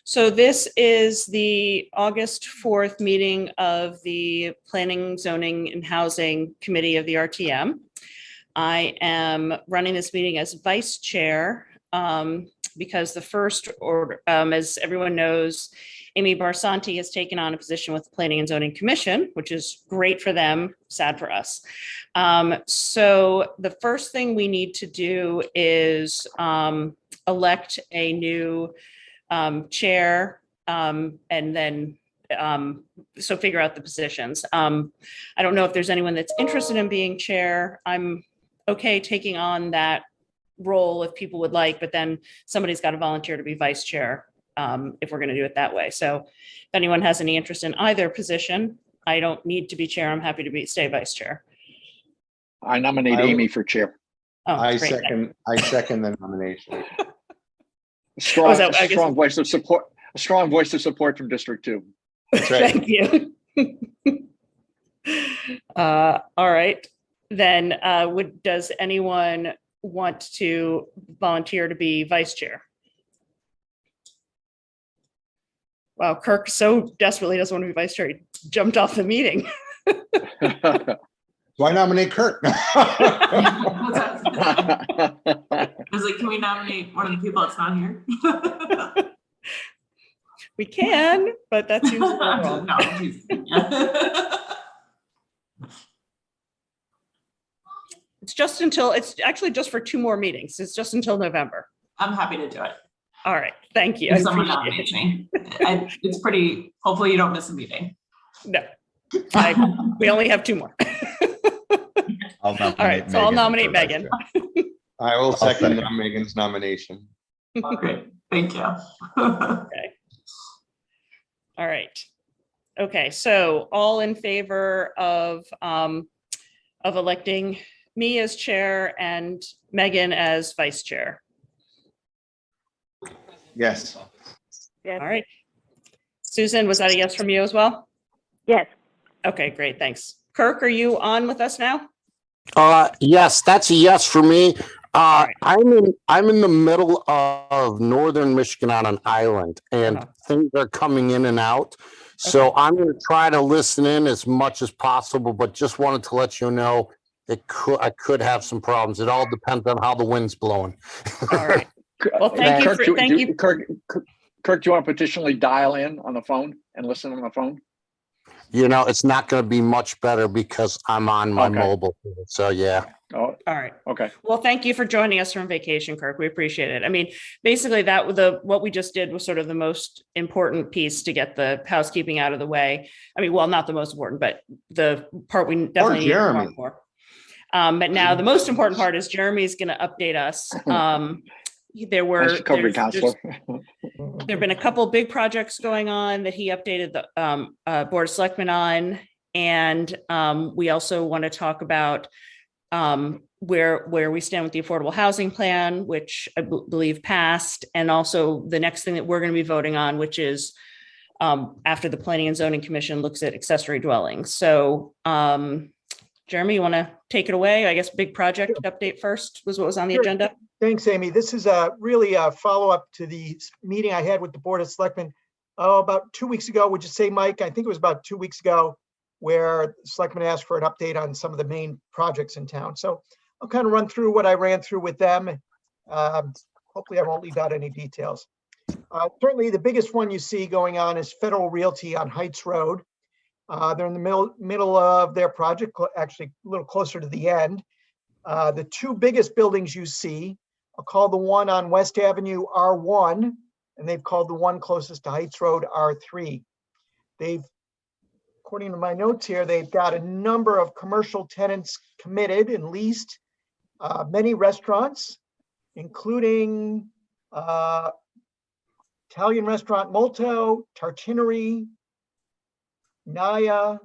So this is the August 4th meeting of the Planning, Zoning, and Housing Committee of the RTM. I am running this meeting as vice chair because the first order, as everyone knows, Amy Barsanti has taken on a position with the Planning and Zoning Commission, which is great for them, sad for us. So the first thing we need to do is elect a new chair, and then so figure out the positions. I don't know if there's anyone that's interested in being chair. I'm okay taking on that role if people would like, but then somebody's got to volunteer to be vice chair if we're going to do it that way. So if anyone has any interest in either position, I don't need to be chair. I'm happy to stay vice chair. I nominate Amy for chair. Oh, I great. second the nomination. Strong voice of support. A strong voice of support from District 2. That's right. Thank you. All right. Then does anyone want to volunteer to be vice chair? Wow, Kirk so desperately doesn't want to be vice chair. He jumped off the meeting. Why nominate Kurt? I was like, can we nominate one of the people that's not here? We can, but that seems a little wrong. No, It's actually just for 2 more meetings. It's just until November. I'm happy to do it. All right, thank you. If someone nominates me. It's pretty, hopefully you don't miss a meeting. No, we only have 2 more. All right, so I'll nominate Megan. I will second Megan's nomination. Okay, thank you. Okay. All right. Okay, so all in favor of electing me as chair and Megan as vice chair? Yes. All right. Susan, was that a yes from you as well? Yes. Okay, great, thanks. Kirk, are you on with us now? Yes, that's a yes for me. Right. I'm in the middle of northern Michigan on an island, and things are coming in and out. So I'm going to try to listen in as much as possible, but just wanted to let you know I could have some problems. It all depends on how the wind's blowing. All right. Well, thank you. Kirk, do you want to petitionally dial in on the phone and listen on the phone? You know, it's not going to be much better because I'm on my mobile. So, yeah. Oh, all right. Okay. Well, thank you for joining us from vacation, Kirk. We appreciate it. I mean, basically what we just did was sort of the most important piece to get the housekeeping out of the way. I mean, well, not the most important, but the part we definitely need to talk more. But now the most important part is Jeremy's going to update us. There have been a couple big projects going on that he updated the Board of Selectmen on, and we also want to talk about where we stand with the affordable housing plan, which I believe passed, and also the next thing that we're going to be voting on, which is after the Planning and Zoning Commission looks at accessory dwellings. So Jeremy, you want to take it away? I guess big project update first was what was on the agenda. Thanks, Amy. This is really a follow-up to the meeting I had with the Board of Selectmen about 2 weeks ago. Would you say, Mike? I think it was about 2 weeks ago, where the Selectmen asked for an update on some of the main projects in town. So I'll kind of run through what I ran through with them. Hopefully I won't leave out any details. Certainly the biggest one you see going on is Federal Realty on Heights Road. They're in the middle of their project, actually a little closer to the end. The 2 biggest buildings you see, I'll call the one on West Avenue R1, and they've called the one closest to Heights Road R3. According to my notes here, they've got a number of commercial tenants committed and leased, many restaurants, including Italian restaurant Molto, Tartinerie, Naya,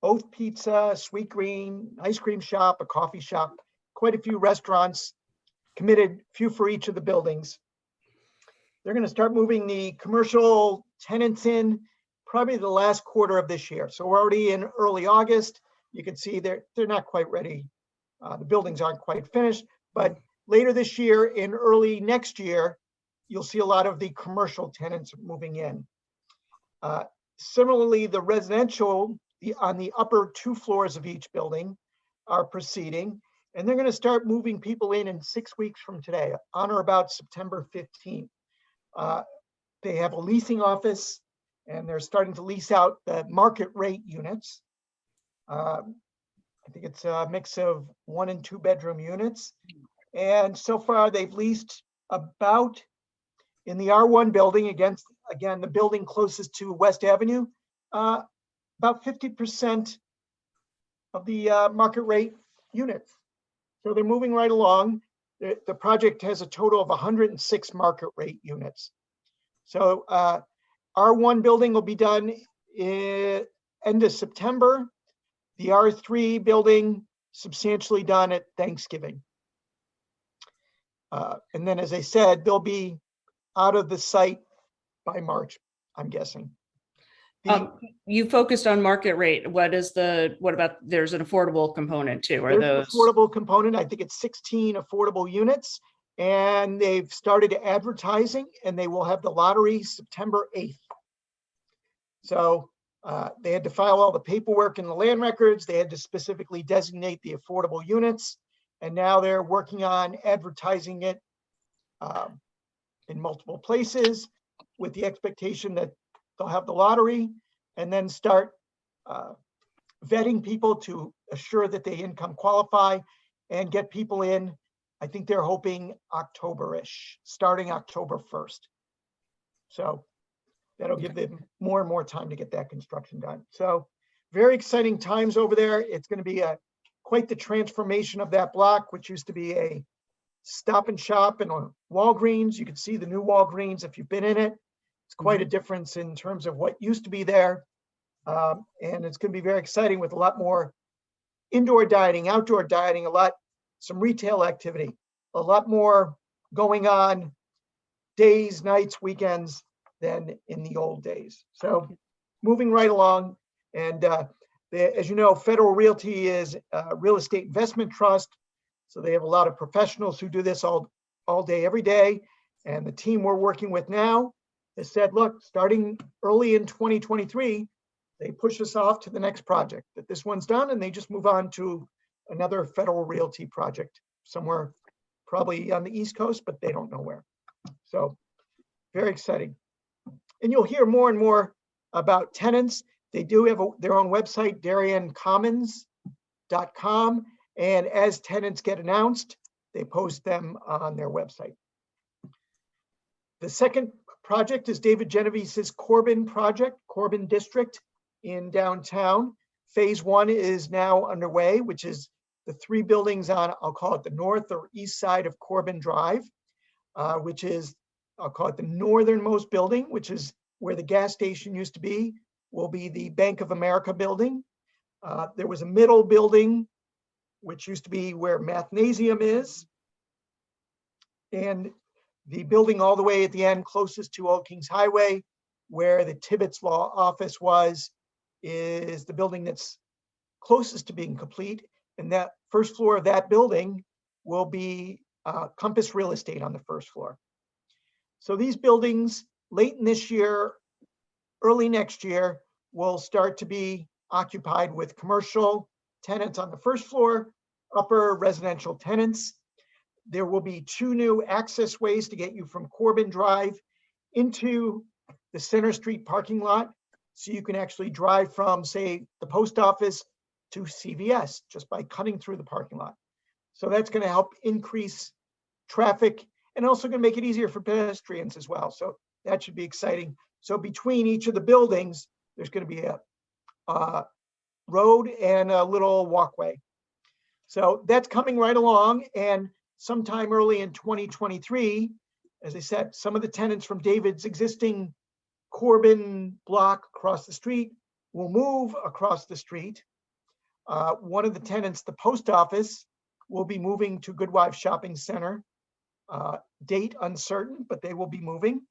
Oath Pizza, Sweet Green, ice cream shop, a coffee shop, quite a few restaurants committed, few for each of the buildings. They're going to start moving the commercial tenants in probably the last quarter of this year. So we're already in early August. You can see they're not quite ready. The buildings aren't quite finished, but later this year, in early next year, you'll see a lot of the commercial tenants moving in. Similarly, the residential on the upper 2 floors of each building are proceeding, and they're going to start moving people in 6 weeks from today, on or about September 15th. They have a leasing office, and they're starting to lease out the market rate units. I think it's a mix of 1 and 2 bedroom units. And so far they've leased about, in the R1 building, again, the building closest to West Avenue, about 50% of the market rate units. So they're moving right along. The project has a total of 106 market rate units. So R1 building will be done end of September. The R3 building substantially done at Thanksgiving. And then, as I said, they'll be out of the site by March, I'm guessing. You focused on market rate. What about, there's an affordable component too? Are There's those? an affordable component. I think it's 16 affordable units, and they've started advertising, and they will have the lottery September 8th. So they had to file all the paperwork in the land records. They had to specifically designate the affordable units, and now they're working on advertising it in multiple places with the expectation that they'll have the lottery and then start vetting people to assure that they income qualify and get people in. I think they're hoping October-ish, starting October 1st. So that'll give them more and more time to get that construction done. So very exciting times over there. It's going to be quite the transformation of that block, which used to be a Stop and Shop and a Walgreens. You can see the new Walgreens if you've been in it. It's quite a difference in terms of what used to be there. And it's going to be very exciting with a lot more indoor dining, outdoor dining, some retail activity, a lot more going on days, nights, weekends than in the old days. So moving right along. And as you know, Federal Realty is a real estate investment trust. So they have a lot of professionals who do this all day, every day. And the team we're working with now has said, look, starting early in 2023, they push us off to the next project, that this one's done, and they just move on to another Federal Realty project somewhere, probably on the East Coast, but they don't know where. So very exciting. And you'll hear more and more about tenants. They do have their own website, DarienCommons.com. And as tenants get announced, they post them on their website. The second project is David Genovese's Corbin project, Corbin District in downtown. Phase 1 is now underway, which is the 3 buildings on, I'll call it the north or east side of Corbin Drive, which is, I'll call it the northernmost building, which is where the gas station used to be, will be the Bank of America building. There was a middle building, which used to be where Mathnasium is. And the building all the way at the end, closest to Old Kings Highway, where the Tibbetts Law Office was, is the building that's closest to being complete. And that first floor of that building will be Compass Real Estate on the first floor. So these buildings, late in this year, early next year, will start to be occupied with commercial tenants on the first floor, upper residential tenants. There will be 2 new access ways to get you from Corbin Drive into the Center Street parking lot. So you can actually drive from, say, the post office to CVS just by cutting through the parking lot. So that's going to help increase traffic and also going to make it easier for pedestrians as well. So that should be exciting. So between each of the buildings, there's going to be a road and a little walkway. So that's coming right along. And sometime early in 2023, as I said, some of the tenants from David's existing Corbin block across the street will move across the street. One of the tenants, the post office, will be moving to Goodwife Shopping Center. Date uncertain, but they will be moving.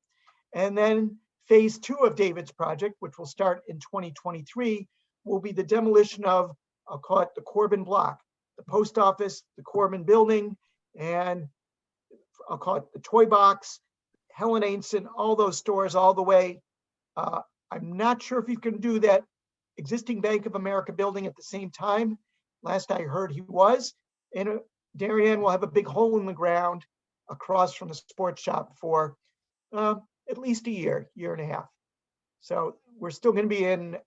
And then phase 2 of David's project, which will start in 2023, will be the demolition of, I'll call it the Corbin block, the post office, the Corbin building, and I'll call it the toy box, Helen Ainson, all those stores all the way. I'm not sure if you can do that existing Bank of America building at the same time. Last I heard he was. And Darien will have a big hole in the ground across from the sports shop for at least a year and a half. So we're still going to be in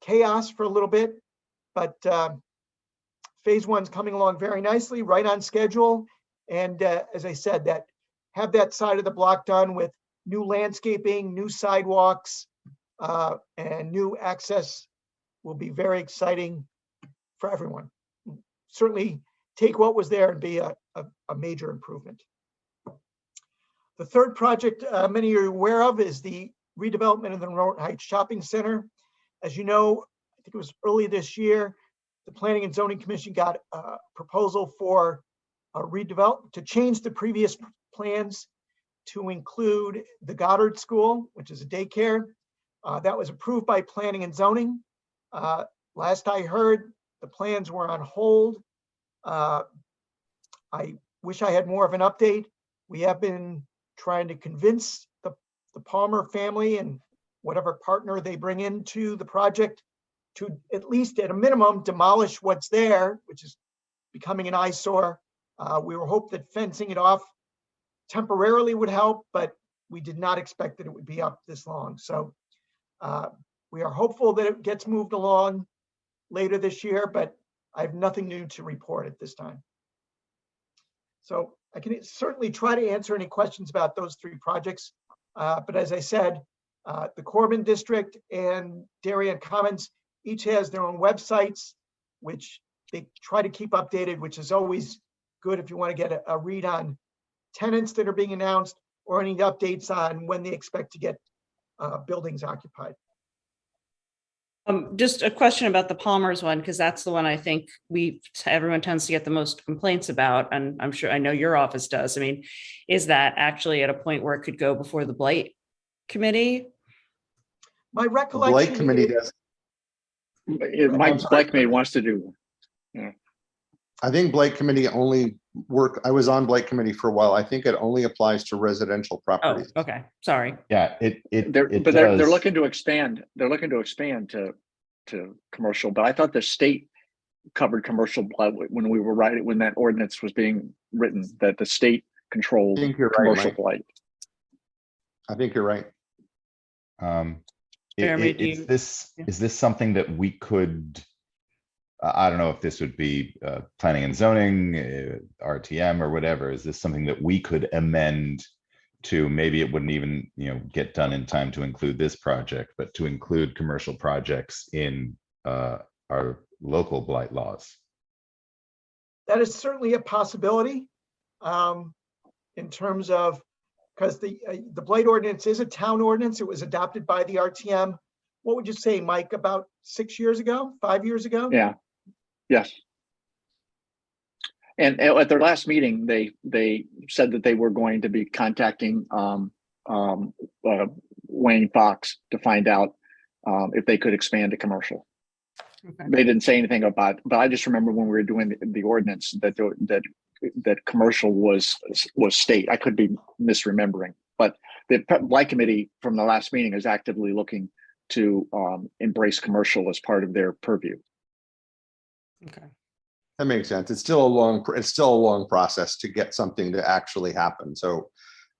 chaos for a little bit, but phase one's coming along very nicely, right on schedule. And as I said, have that side of the block done with new landscaping, new sidewalks, and new access will be very exciting for everyone. Certainly take what was there and be a major improvement. The third project many are aware of is the redevelopment of the Norton Heights Shopping Center. As you know, I think it was early this year, the Planning and Zoning Commission got a proposal for a redevelop to change the previous plans to include the Goddard School, which is a daycare. That was approved by Planning and Zoning. Last I heard, the plans were on hold. I wish I had more of an update. We have been trying to convince the Palmer family and whatever partner they bring into the project to at least at a minimum demolish what's there, which is becoming an eyesore. We were hoping that fencing it off temporarily would help, but we did not expect that it would be up this long. So we are hopeful that it gets moved along later this year, but I have nothing new to report at this time. So I can certainly try to answer any questions about those three projects. But as I said, the Corbin District and Darien Commons each has their own websites, which they try to keep updated, which is always good if you want to get a read on tenants that are being announced or any updates on when they expect to get buildings occupied. Just a question about the Palmer's one, because that's the one I think everyone tends to get the most complaints about, and I'm sure I know your office does. I mean, is that actually at a point where it could go before the Blight Committee? My The recollection. Blight Committee does. Mike Blight Committee wants to do. I think Blight Committee only I was on Blight Committee for a while. I think it only applies to residential Oh, properties. okay, sorry. Yeah, They're looking to expand. They're looking to expand to commercial, but I thought the state covered commercial when we were writing, when that ordinance was being written, that the state controlled I think you're right, commercial Mike. blight. I think you're right. Jeremy, do is you- this something that we could, I don't know if this would be planning and zoning, RTM or whatever. Is this something that we could amend to, maybe it wouldn't even, get done in time to include this project, but to include commercial projects in our local blight laws? That is certainly a possibility in terms of, because the blight ordinance is a town ordinance. It was adopted by the RTM. What would you say, Mike, about 6 years ago, 5 years ago? Yeah. Yes. And at their last meeting, they said that they were going to be contacting Wayne Fox to find out if they could expand to commercial. Okay. They didn't say anything about, but I just remember when we were doing the ordinance that commercial was state. I could be misremembering, but the Blight Committee from the last meeting is actively looking to embrace commercial as part of their purview. Okay. That makes sense. It's still a long process to get something to actually happen. So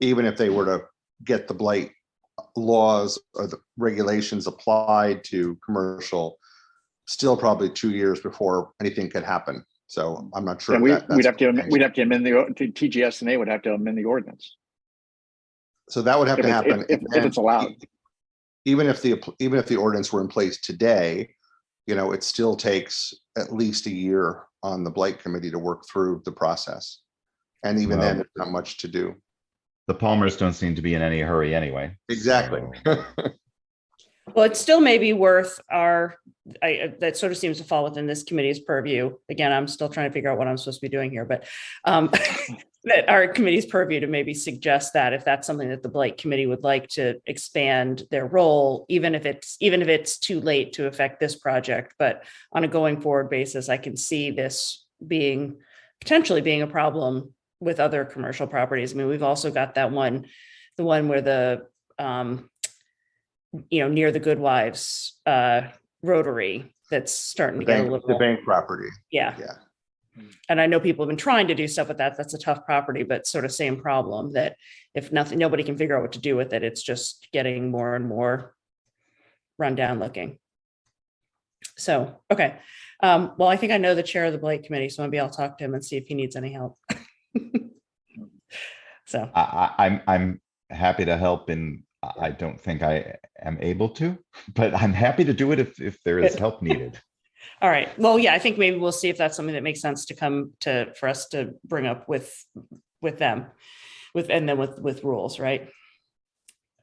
even if they were to get the blight laws or the regulations applied to commercial, still probably 2 years before anything could happen. So I'm not sure. And we'd have to amend the TGS, and they would have to amend the ordinance. So that would have to happen if it's allowed. Even if the ordinance were in place today, it still takes at least a year on the Blight Committee to work through the process. And even then, there's not much to do. The Palmers don't seem to be in any hurry anyway. Exactly. So- Well, it still may be worth that sort of seems to fall within this committee's purview. Again, I'm still trying to figure out what I'm supposed to be doing here, but that our committee's purview to maybe suggest that if that's something that the Blight Committee would like to expand their role, even if it's too late to affect this project, but on a going forward basis, I can see this potentially being a problem with other commercial properties. I mean, we've also got that one, the one where the, near the Goodwives Rotary, that's starting to get a The little, bank property, yeah. yeah. And I know people have been trying to do stuff with that. That's a tough property, but sort of same problem, that if nothing, nobody can figure out what to do with it. It's just getting more and more rundown looking. So, okay. Well, I think I know the chair of the Blight Committee, so maybe I'll talk to him and see if he needs any help. So, I'm happy to help, and I don't think I am able to, but I'm happy to do it if there is Good. help needed. all right. Well, yeah, I think maybe we'll see if that's something that makes sense to come to, for us to bring up with them, and then with rules, right?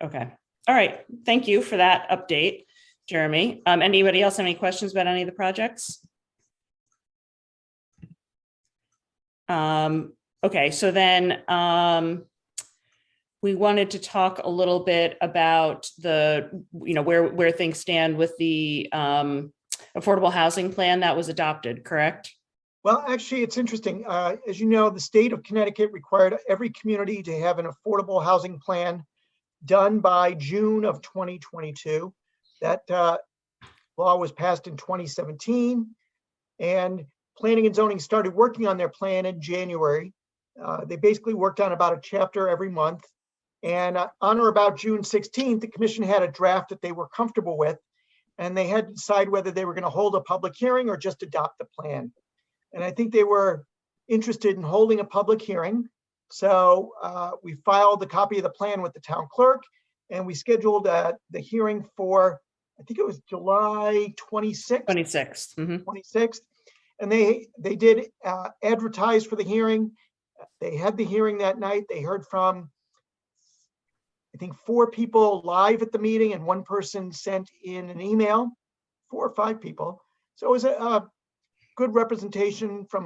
Okay. All right. Thank you for that update, Jeremy. Anybody else have any questions about any of the projects? Okay, so then we wanted to talk a little bit about the, where things stand with the affordable housing plan that was adopted, correct? Well, actually, it's interesting. As you know, the state of Connecticut required every community to have an affordable housing plan done by June of 2022. That law was passed in 2017, and Planning and Zoning started working on their plan in January. They basically worked on about a chapter every month. And on or about June 16th, the commission had a draft that they were comfortable with, and they had to decide whether they were going to hold a public hearing or just adopt the plan. And I think they were interested in holding a public hearing. So we filed a copy of the plan with the town clerk, and we scheduled the hearing for, I think it was July 26th. 26th. Mhm. 26th. And they did advertise for the hearing. They had the hearing that night. They heard from, I think, 4 people live at the meeting, and 1 person sent in an email, 4 or 5 people. So it was a good representation from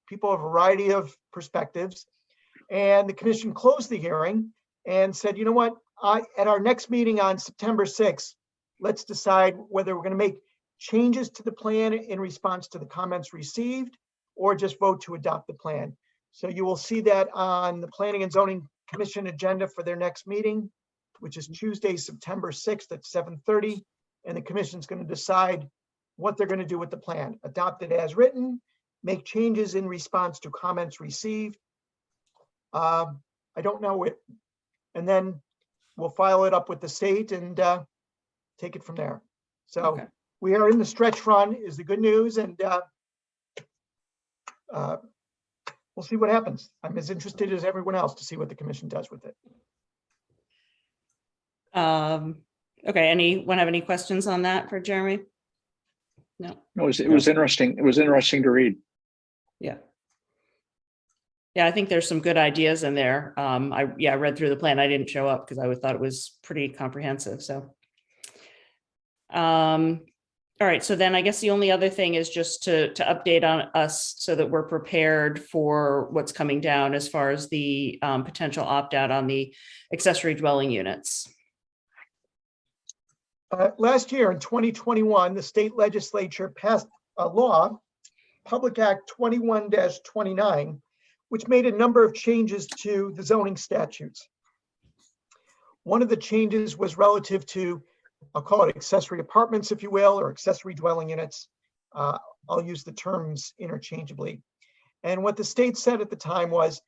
people of a variety of perspectives. And the commission closed the hearing and said, you know what, at our next meeting on September 6th, let's decide whether we're going to make changes to the plan in response to the comments received, or just vote to adopt the plan. So you will see that on the Planning and Zoning Commission agenda for their next meeting, which is Tuesday, September 6th at 7:30. And the commission's going to decide what they're going to do with the plan. Adopt it as written, make changes in response to comments received. I don't know it. And then we'll file it up with the state and take it from there. So Okay. we are in the stretch run is the good news. And we'll see what happens. I'm as interested as everyone else to see what the commission does with it. Okay, anyone have any questions on that for Jeremy? No. It was interesting. It was interesting to read. Yeah. Yeah, I think there's some good ideas in there. I read through the plan. I didn't show up because I thought it was pretty comprehensive. So, all right. So then I guess the only other thing is just to update on us so that we're prepared for what's coming down as far as the potential opt out on the accessory dwelling units. Last year in 2021, the state legislature passed a law, Public Act 21-29, which made a number of changes to the zoning statutes. One of the changes was relative to, I'll call it accessory apartments, if you will, or accessory dwelling units. I'll use the terms interchangeably. And what the state said at the time was,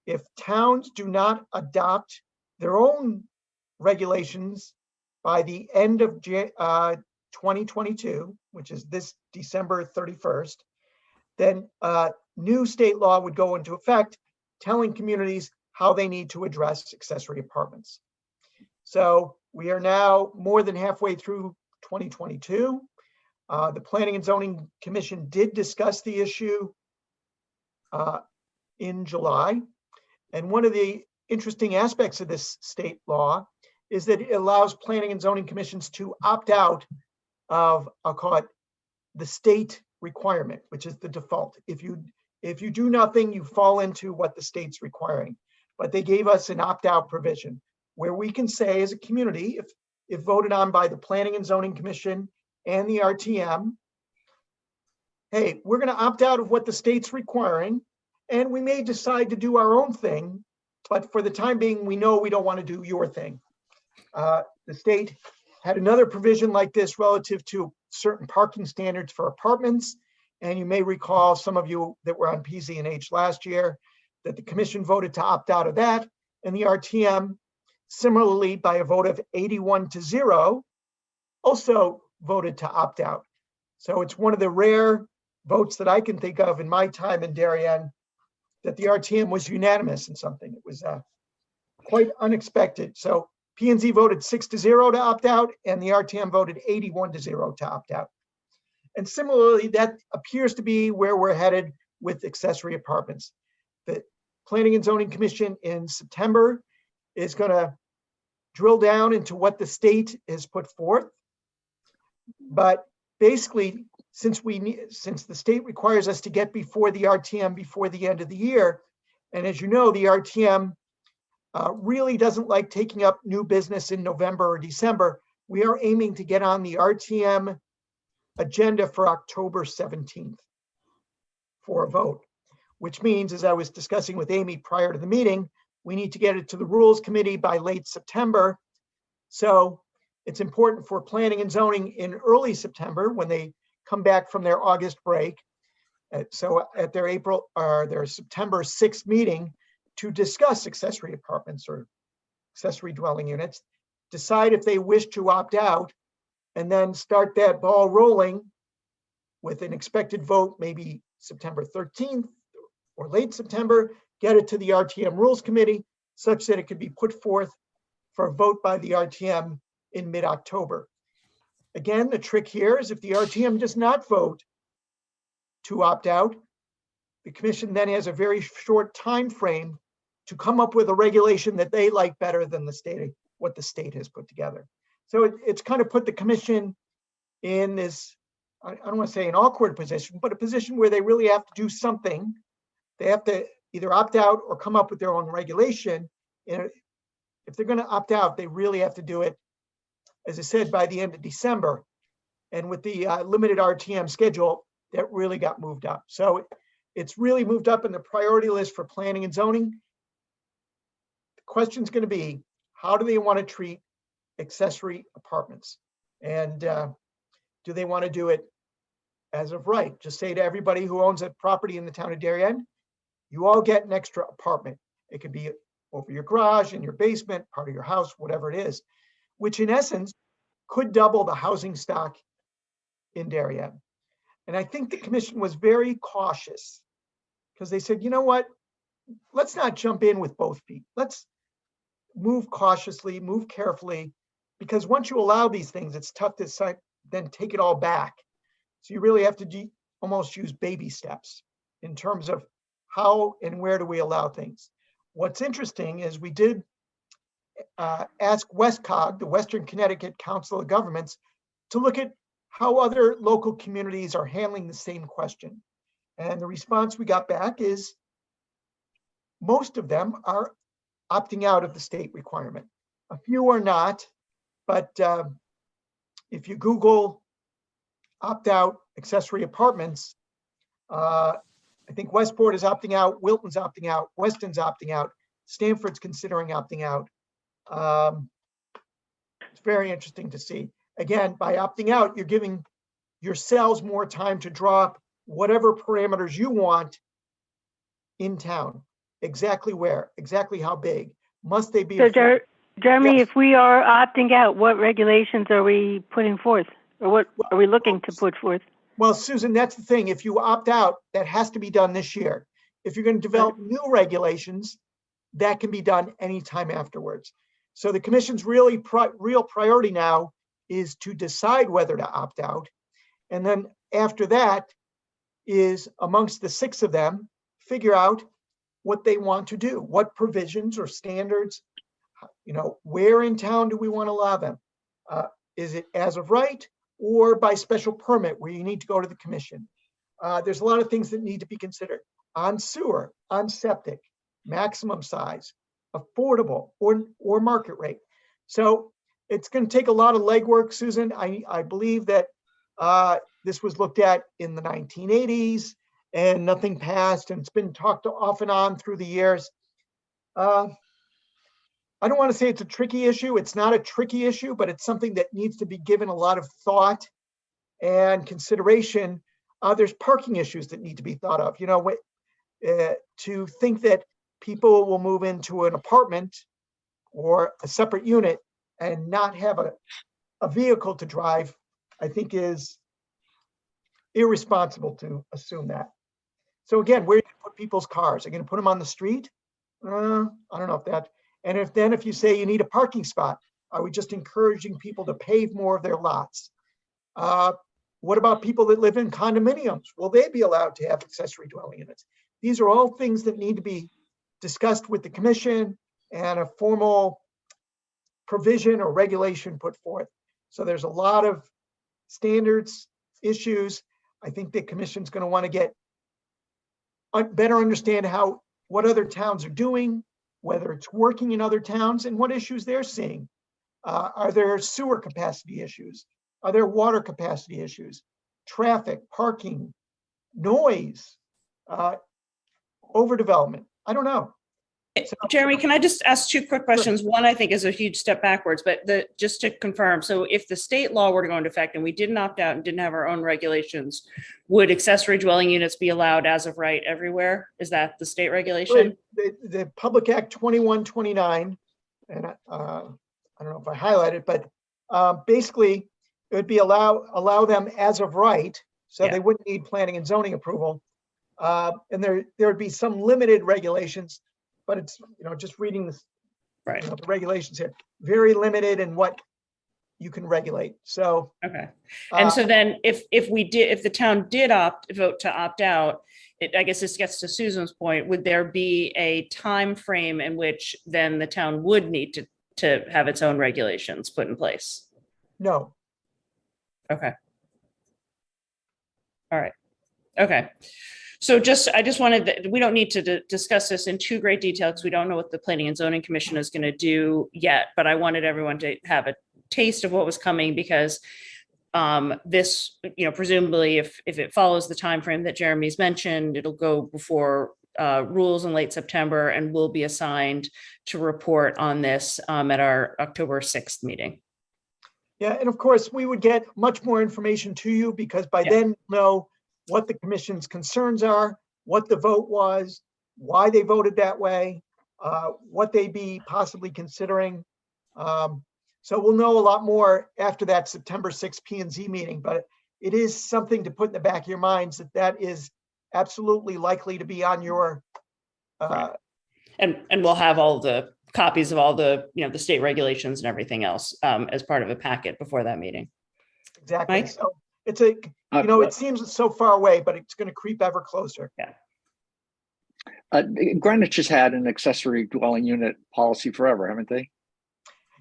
if towns do not adopt their own regulations by the end of 2022, which is this December 31st, then new state law would go into effect, telling communities how they need to address accessory apartments. So we are now more than halfway through 2022. The Planning and Zoning Commission did discuss the issue in July. And one of the interesting aspects of this state law is that it allows planning and zoning commissions to opt out of, I'll call it, the state requirement, which is the default. If you do nothing, you fall into what the state's requiring. But they gave us an opt-out provision where we can say as a community, if voted on by the Planning and Zoning Commission and the RTM, hey, we're going to opt out of what the state's requiring, And we may decide to do our own thing, but for the time being, we know we don't want to do your thing. The state had another provision like this relative to certain parking standards for apartments. And you may recall, some of you that were on PZ&H last year, that the commission voted to opt out of that. And the RTM, similarly, by a vote of 81-0, also voted to opt out. So it's one of the rare votes that I can think of in my time in Darien that the RTM was unanimous in something. It was quite unexpected. So P&Z voted 6-0 to opt out, and the RTM voted 81-0 to opt out. And similarly, that appears to be where we're headed with accessory apartments. The Planning and Zoning Commission in September is going to drill down into what the state has put forth. But basically, since the state requires us to get before the RTM before the end of the year, and as you know, the RTM really doesn't like taking up new business in November or December, we are aiming to get on the RTM agenda for October 17th for a vote, which means, as I was discussing with Amy prior to the meeting, we need to get it to the Rules Committee by late September. So it's important for Planning and Zoning in early September when they come back from their August break. So at their their September 6th meeting to discuss accessory apartments or accessory dwelling units, decide if they wish to opt out, and then start that ball rolling with an expected vote, maybe September 13th or late September, get it to the RTM Rules Committee such that it could be put forth for a vote by the RTM in mid-October. Again, the trick here is if the RTM does not vote to opt out, the commission then has a very short time frame to come up with a regulation that they like better than what the state has put together. So it's kind of put the commission in this, I don't want to say an awkward position, but a position where they really have to do something. They have to either opt out or come up with their own regulation. And if they're going to opt out, they really have to do it, as I said, by the end of December. And with the limited RTM schedule, that really got moved up. So it's really moved up in the priority list for planning and zoning. The question's going to be, how do they want to treat accessory apartments? And do they want to do it as of right? Just say to everybody who owns a property in the town of Darien, you all get an extra apartment. It could be over your garage, in your basement, part of your house, whatever it is, which in essence could double the housing stock in Darien. And I think the commission was very cautious because they said, you know what, let's not jump in with both feet. Let's move cautiously, move carefully, because once you allow these things, it's tough to then take it all back. So you really have to almost use baby steps in terms of how and where do we allow things. What's interesting is we did ask WestCog, the Western Connecticut Council of Governments, to look at how other local communities are handling the same question. And the response we got back is most of them are opting out of the state requirement. A few are not, but if you Google opt-out accessory apartments, I think Westport is opting out, Wilton's opting out, Weston's opting out, Stanford's considering opting out. It's very interesting to see. Again, by opting out, you're giving yourselves more time to draw up whatever parameters you want in town. Exactly where, exactly how big. Must they be? So, Jeremy, Yes. if we are opting out, what regulations are we putting forth? Or what are we looking to put forth? Well, Susan, that's the thing. If you opt out, that has to be done this year. If you're going to develop new regulations, that can be done anytime afterwards. So the commission's real priority now is to decide whether to opt out. And then after that is, amongst the 6 of them, figure out what they want to do, what provisions or standards, where in town do we want to allow them? Is it as of right or by special permit where you need to go to the commission? There's a lot of things that need to be considered on sewer, on septic, maximum size, affordable or market rate. So it's going to take a lot of legwork, Susan. I believe that this was looked at in the 1980s and nothing passed, and it's been talked off and on through the years. I don't want to say it's a tricky issue. It's not a tricky issue, but it's something that needs to be given a lot of thought and consideration. There's parking issues that need to be thought of. You know, to think that people will move into an apartment or a separate unit and not have a vehicle to drive, I think is irresponsible to assume that. So again, where are you gonna put people's cars? Are you gonna put them on the street? I don't know if that, and if you say you need a parking spot, are we just encouraging people to pave more of their lots? What about people that live in condominiums? Will they be allowed to have accessory dwelling units? These are all things that need to be discussed with the commission and a formal provision or regulation put forth. So there's a lot of standards, issues. I think the commission's going to want to get better understand what other towns are doing, whether it's working in other towns, and what issues they're seeing. Are there sewer capacity issues? Are there water capacity issues? Traffic, parking, noise, overdevelopment? I don't know. Jeremy, can I just ask two quick questions? One, I think is a huge step backwards, but just to confirm, so if the state law were to go into effect and we didn't opt out and didn't have our own regulations, would accessory dwelling units be allowed as of right everywhere? Is that the state regulation? The Public Act 2129, and I don't know if I highlighted, but basically it would be allow them as of right, so they wouldn't need planning and zoning approval. And there would be some limited regulations, but it's, just reading this, right, the regulations here, very limited in what you can regulate. So okay. And so then if the town did vote to opt out, I guess this gets to Susan's point, would there be a time frame in which then the town would need to have its own regulations put in place? No. Okay. All right. Okay. So I just wanted, we don't need to discuss this in too great detail because we don't know what the Planning and Zoning Commission is going to do yet, but I wanted everyone to have a taste of what was coming because this, presumably if it follows the timeframe that Jeremy's mentioned, it'll go before rules in late September and will be assigned to report on this at our October 6th meeting. Yeah, and of course, we would get much more information to you because by then we'll know what the commission's concerns are, what the vote was, why they voted that way, what they be possibly considering. So we'll know a lot more after that September 6th P&Z meeting, but it is something to put in the back of your minds that is absolutely likely to be on your. Right. And we'll have all the copies of all the, the state regulations and everything else as part of a packet before that meeting. Exactly. Mike? So it's it seems so far away, but it's going to creep ever closer. Yeah. Greenwich has had an accessory dwelling unit policy forever, haven't they?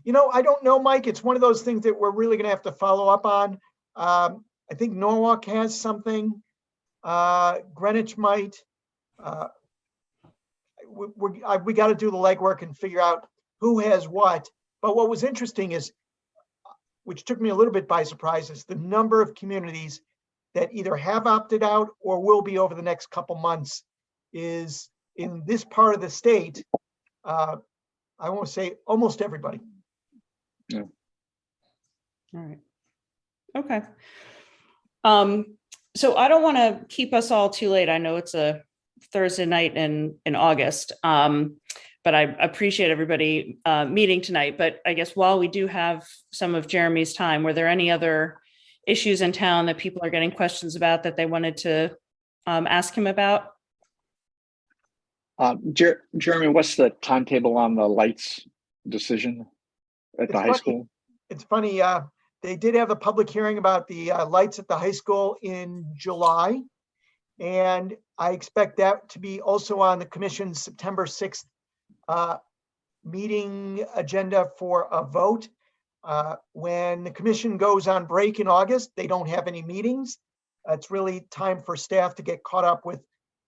I don't know, Mike. It's one of those things that we're really going to have to follow up on. I think Norwalk has something. Greenwich might. We got to do the legwork and figure out who has what. But what was interesting is, which took me a little bit by surprise, is the number of communities that either have opted out or will be over the next couple months is in this part of the state. I won't say almost everybody. Yeah. All right. Okay. So I don't want to keep us all too late. I know it's a Thursday night in August, but I appreciate everybody meeting tonight. But I guess while we do have some of Jeremy's time, were there any other issues in town that people are getting questions about that they wanted to ask him about? Jeremy, what's the timetable on the lights decision at the high school? It's funny. They did have a public hearing about the lights at the high school in July. And I expect that to be also on the commission's September 6th meeting agenda for a vote. When the commission goes on break in August, they don't have any meetings. It's really time for staff to get caught up with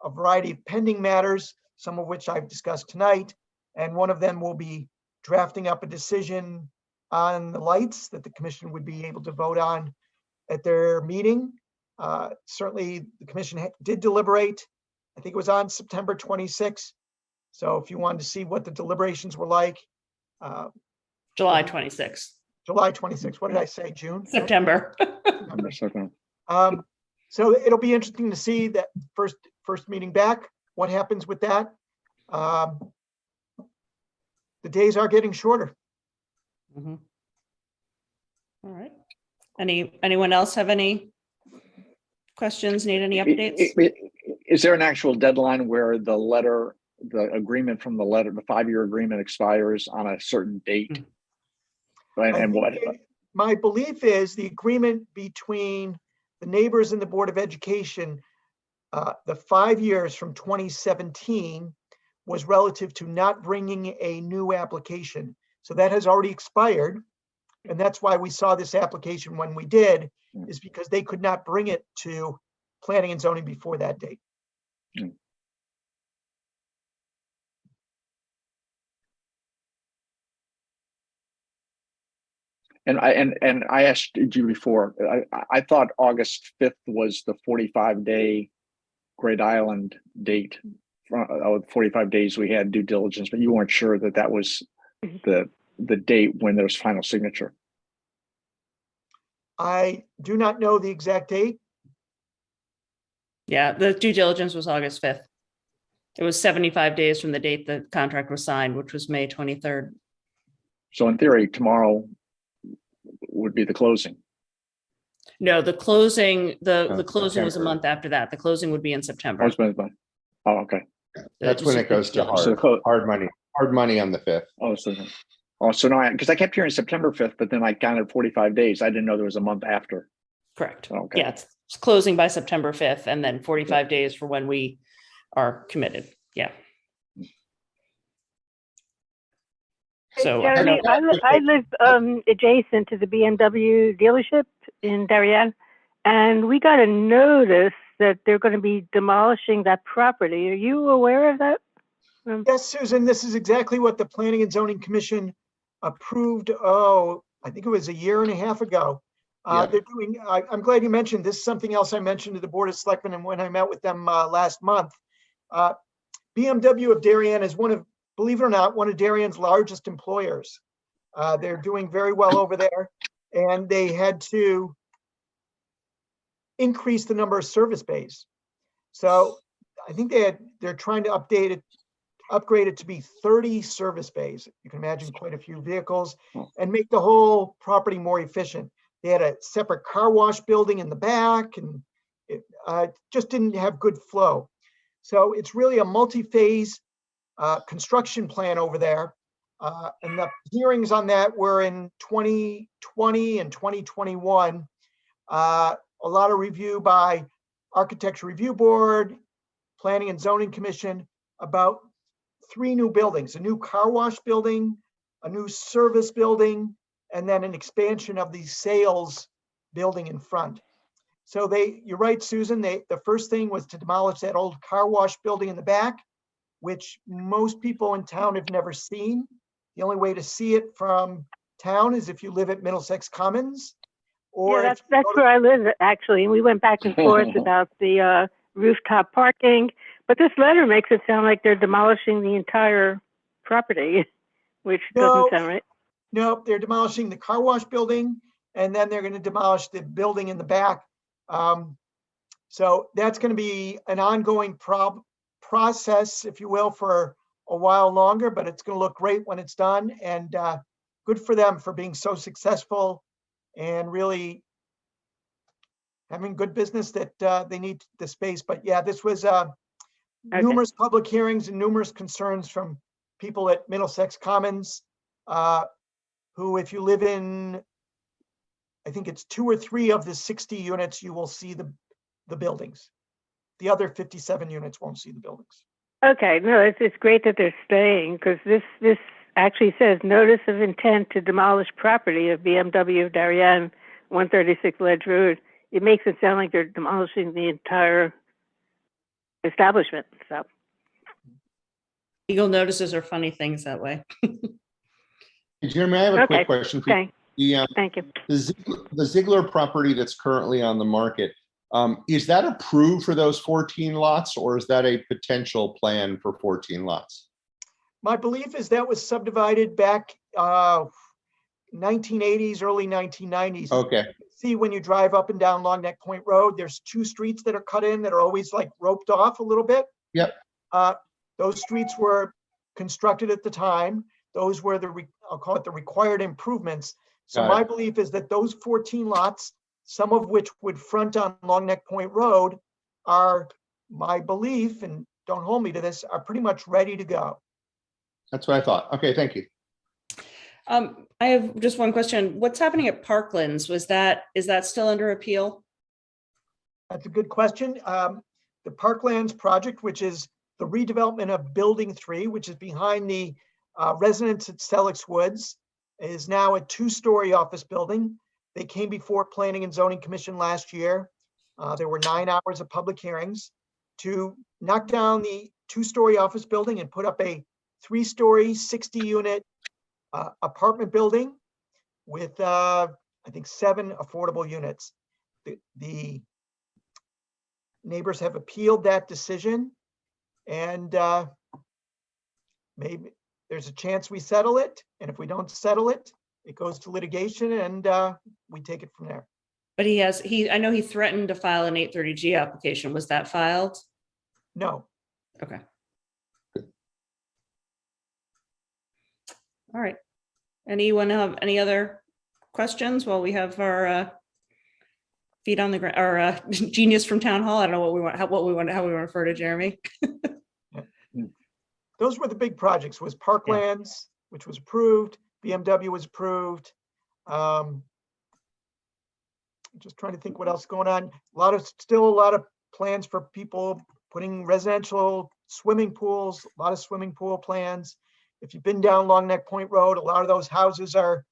a variety of pending matters, some of which I've discussed tonight. And one of them will be drafting up a decision on the lights that the commission would be able to vote on at their meeting. Certainly, the commission did deliberate. I think it was on September 26th. So if you wanted to see what the deliberations were like, July 26th, July 26th. What did I say? June? September. I'm just looking. So it'll be interesting to see that first meeting back, what happens with that. The days are getting shorter. Mhm. All right. Anyone else have any questions, need any updates? Is there an actual deadline where the agreement from the letter, the 5-year agreement expires on a certain date? And what? My belief is the agreement between the neighbors and the Board of Education, the 5 years from 2017 was relative to not bringing a new application. So that has already expired. And that's why we saw this application when we did, is because they could not bring it to planning and zoning before that date. And I asked you before, I thought August 5th was the 45-day Great Island date, 45 days we had due diligence, but you weren't sure that that was the date when there was final signature. I do not know the exact date. Yeah, the due diligence was August 5th. It was 75 days from the date the contract was signed, which was May 23rd. So in theory, tomorrow would be the closing. No, the closing, the closing was a September. month after that. The closing would be in September. Oh, okay. That's when it goes to hard money on the 5th. So now, because I kept hearing September 5th, but then I counted 45 days. I didn't know there was a month after. Correct. Okay. Yeah, it's closing by September 5th and then 45 days for when we are committed. Yeah. So Jeremy, I live adjacent to the BMW dealership in Darien, and we got a notice that they're going to be demolishing that property. Are you aware of that? Yes, Susan, this is exactly what the Planning and Zoning Commission approved. Oh, I think it was a year and a half ago. They're doing, I'm glad you mentioned this. Is something else I mentioned to the Board of Selectmen and when I met with them last month. BMW of Darien is believe it or not, one of Darien's largest employers. They're doing very well over there, and they had to increase the number of service bays. So I think they're trying to upgrade it to be 30 service bays. You can imagine quite a few vehicles, and make the whole property more efficient. They had a separate car wash building in the back, and it just didn't have good flow. So it's really a multi-phase construction plan over there. And the hearings on that were in 2020 and 2021. A lot of review by Architecture Review Board, Planning and Zoning Commission, about 3 new buildings: a new car wash building, a new service building, and then an expansion of the sales building in front. So you're right, Susan, the first thing was to demolish that old car wash building in the back, which most people in town have never seen. The only way to see it from town is if you live at Middlesex Commons. Or yeah, that's where I live, actually. And we went back and forth about the rooftop parking. But this letter makes it sound like they're demolishing the entire property, which doesn't sound right. No, they're demolishing the car wash building, and then they're going to demolish the building in the back. So that's going to be an ongoing process, if you will, for a while longer, but it's going to look great when it's done. And good for them for being so successful and really having good business that they need the space. But yeah, this was numerous public hearings and numerous concerns from people at Middlesex Commons, who, if you live in, I think it's 2 or 3 of the 60 units, you will see the buildings. The other 57 units won't see the buildings. Okay, no, it's great that they're staying, because this actually says notice of intent to demolish property of BMW of Darien, 136 Ledge Road. It makes it sound like they're demolishing the entire establishment. So legal notices are funny things that way. Jeremy, I have a quick question for you. Thank you. The Ziegler property that's currently on the market, Is that approved for those 14 lots, or is that a potential plan for 14 lots? My belief is that was subdivided back 1980s, early 1990s. Okay, See, when you drive up and down Long Neck Point Road, there's two streets that are cut in that are always like roped off a little bit. Yep. Those streets were constructed at the time. Those were I'll call it the required improvements. So Got my it. belief is that those 14 lots, some of which would front on Long Neck Point Road, are, my belief, and don't hold me to this, are pretty much ready to go. that's what I thought. Okay, thank you. I have just one question. What's happening at Parklands? Is that still under appeal? That's a good question. The Parklands project, which is the redevelopment of Building 3, which is behind the residence at Selleck's Woods, is now a 2-story office building. They came before Planning and Zoning Commission last year. There were 9 hours of public hearings to knock down the 2-story office building and put up a 3-story, 60-unit apartment building with, I think, 7 affordable units. The neighbors have appealed that decision, and maybe there's a chance we settle it. And if we don't settle it, it goes to litigation, and we take it from there. But I know he threatened to file an 830G application. Was that filed? No. Okay. All right. Anyone have any other questions while we have our feet on the ground, our genius from town hall? I don't know what we want, how we want to refer to Jeremy. Those were the big projects, was Parklands, which was approved, BMW was approved. Just trying to think what else is going on. Still a lot of plans for people putting residential swimming pools, a lot of swimming pool plans. If you've been down Long Neck Point Road, a lot of those houses are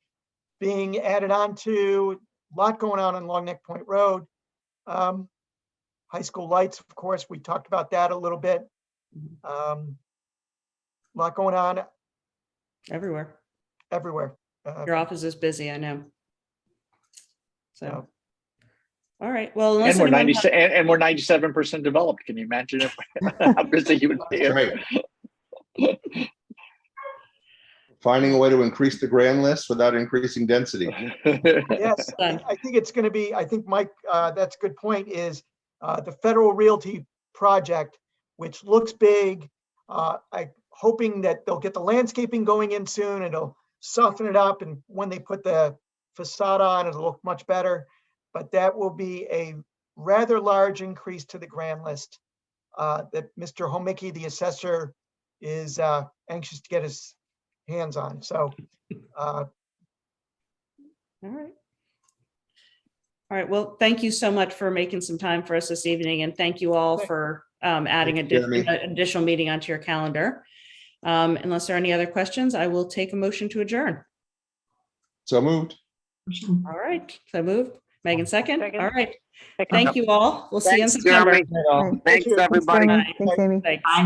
being added on to. A lot going on Long Neck Point Road. High school lights, of course, we talked about that a little bit. A lot going on Everywhere. everywhere. Your office is busy, I know. So, Yeah. all right, well. And unless we're anyone 90, and we're 97% developed. Can you imagine how busy you would be? Right. Finding a way to increase the grand list without increasing density. Yes, Done. I think it's going to be, I think, Mike, that's a good point, is the Federal Realty project, which looks big. I'm hoping that they'll get the landscaping going in soon. It'll soften it up, and when they put the facade on, it'll look much better. But that will be a rather large increase to the grand list that Mr. Homicki, the assessor, is anxious to get his hands on. So All right. All right, well, thank you so much for making some time for us this evening, and thank you all for adding Thank you, Jeremy. an additional meeting onto your calendar. Unless there are any other questions, I will take a motion to adjourn. So moved. All right, so moved. Megan, second. Second. All right, Second. thank you all. We'll see you in Thanks, September. Jeremy. Thanks, everybody. Bye. Thanks, Amy. Thanks. Bye.